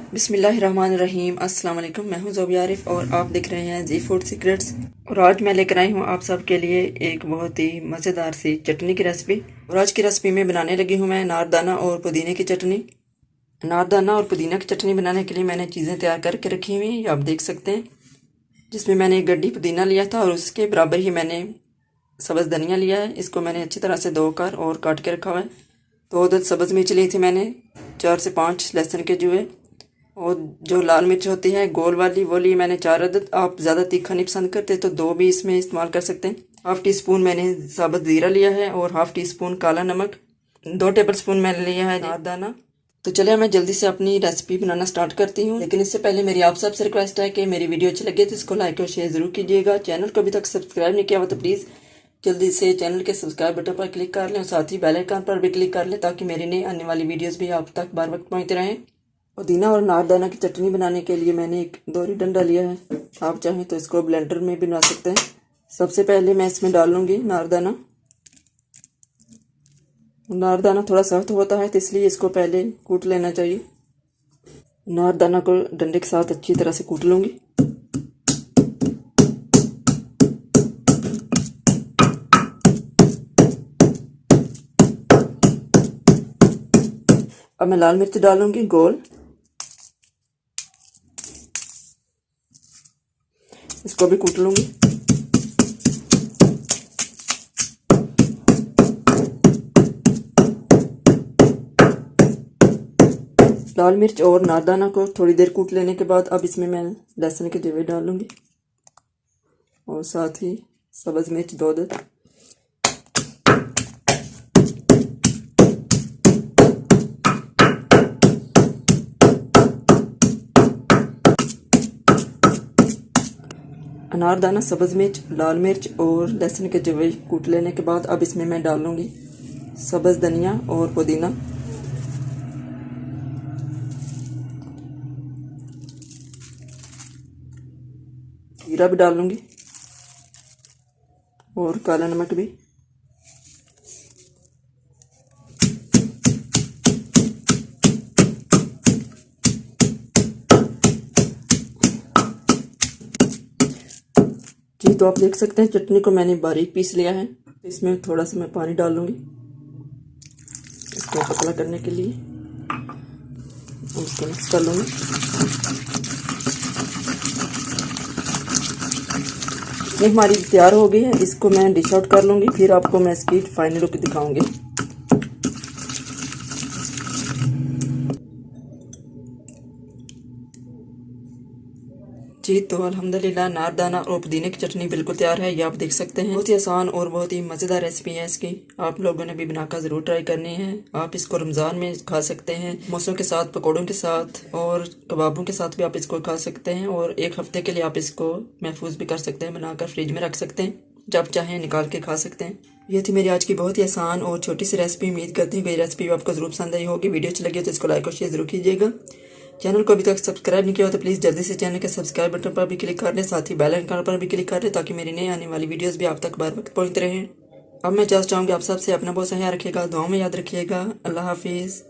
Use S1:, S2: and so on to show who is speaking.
S1: बिस्मिल्लाहिर्रहमानिर्रहीम। अस्सलाम वालेकुम। मैं हूं ज़ोबी आरिफ और आप देख रहे हैं जी फूड सीक्रेट्स। और आज मैं लेकर आई हूं आप सब के लिए एक बहुत ही मज़ेदार सी चटनी की रेसिपी। और आज की रेसिपी में बनाने लगी हूं मैं नारदाना और पुदीने की चटनी। नारदाना और पुदीना की चटनी बनाने के लिए मैंने चीज़ें तैयार करके रखी हुई हैं, आप देख सकते हैं। जिसमें मैंने एक गड्डी पुदीना लिया था और उसके बराबर ही मैंने सब्ज़ धनिया लिया है। इसको मैंने अच्छी तरह से धोकर और काट के रखा हुआ है। 2 अदद सब्ज़ मिर्च ली थी मैंने, 4 से 5 लहसुन के जुए, और जो लाल मिर्च होती है गोल वाली वो ली मैंने 4 अदद। आप ज़्यादा तीखा नहीं पसंद करते तो 2 भी इसमें इस्तेमाल कर सकते हैं। हाफ़ टी स्पून मैंने साबुत ज़ीरा लिया है और हाफ़ टी स्पून काला नमक, 2 टेबल स्पून मैंने लिया है नारदाना। तो चलिए मैं जल्दी से अपनी रेसिपी बनाना स्टार्ट करती हूँ। लेकिन इससे पहले मेरी आप सबसे रिक्वेस्ट है कि मेरी वीडियो अच्छी लगे तो इसको लाइक और शेयर ज़रूर कीजिएगा। चैनल को अभी तक सब्सक्राइब नहीं किया हुआ तो प्लीज़ जल्दी से चैनल के सब्सक्राइब बटन पर क्लिक कर लें और साथ ही बेल आइकन पर भी क्लिक कर लें ताकि मेरी नई आने वाली वीडियोस भी आप तक बार वक्त पहुँचते रहें। पुदीना और नारदाना की चटनी बनाने के लिए मैंने एक दोहरी डंडा लिया है। आप चाहें तो इसको ब्लेंडर में भी बना सकते हैं। सबसे पहले मैं इसमें डाल लूँगी नारदाना। नारदाना थोड़ा सख्त होता है तो इसलिए इसको पहले कूट लेना चाहिए। नारदाना को डंडे के साथ अच्छी तरह से कूट लूँगी। अब मैं लाल मिर्च डालूंगी गोल, इसको भी कूट लूंगी। लाल मिर्च और नारदाना को थोड़ी देर कूट लेने के बाद अब इसमें मैं लहसुन के जवे डाल लूंगी और साथ ही सब्ज़ मिर्च 2 अदद। अनारदाना, सब्ज़ मिर्च, लाल मिर्च और लहसुन के जवे कूट लेने के बाद अब इसमें मैं डाल लूँगी सब्ज़ धनिया और पुदीना। जीरा भी डाल लूँगी और काला नमक भी। जी तो आप देख सकते हैं चटनी को मैंने बारीक पीस लिया है। इसमें थोड़ा सा मैं पानी डाल लूँगी इसको पतला करने के लिए और इसको मिक्स कर लूँगी। ये हमारी तैयार हो गई है, इसको मैं डिश आउट कर लूँगी, फिर आपको मैं इसकी फाइनल लुक दिखाऊँगी। जी तो अल्हम्दुलिल्लाह नारदाना और पुदीने की चटनी बिल्कुल तैयार है। ये आप देख सकते हैं, बहुत ही आसान और बहुत ही मज़ेदार रेसिपी है इसकी। आप लोगों ने भी बनाकर ज़रूर ट्राई करनी है। आप इसको रमज़ान में खा सकते हैं, समोसों के साथ, पकौड़ों के साथ और कबाबों के साथ भी आप इसको खा सकते हैं। और 1 हफ्ते के लिए आप इसको महफूज भी कर सकते हैं, बनाकर फ्रिज में रख सकते हैं, जब चाहें निकाल के खा सकते हैं। ये थी मेरी आज की बहुत ही आसान और छोटी सी रेसिपी। उम्मीद करती हूँ कि रेसिपी आपको ज़रूर पसंद आई होगी। वीडियो अच्छी लगी तो इसको लाइक और शेयर ज़रूर कीजिएगा। चैनल को अभी तक सब्सक्राइब नहीं किया हो तो प्लीज़ जल्दी से चैनल के सब्सक्राइब बटन पर भी क्लिक कर लें, साथ ही बेल आइकन पर भी क्लिक कर लें ताकि मेरी नई आने वाली वीडियोस भी आप तक बार वक्त पहुंचते रहें। अब मैं चाहूँगी आप सबसे अपना बहुत सा ख्याल रखिएगा, दुआओं में याद रखिएगा। अल्लाह हाफिज़।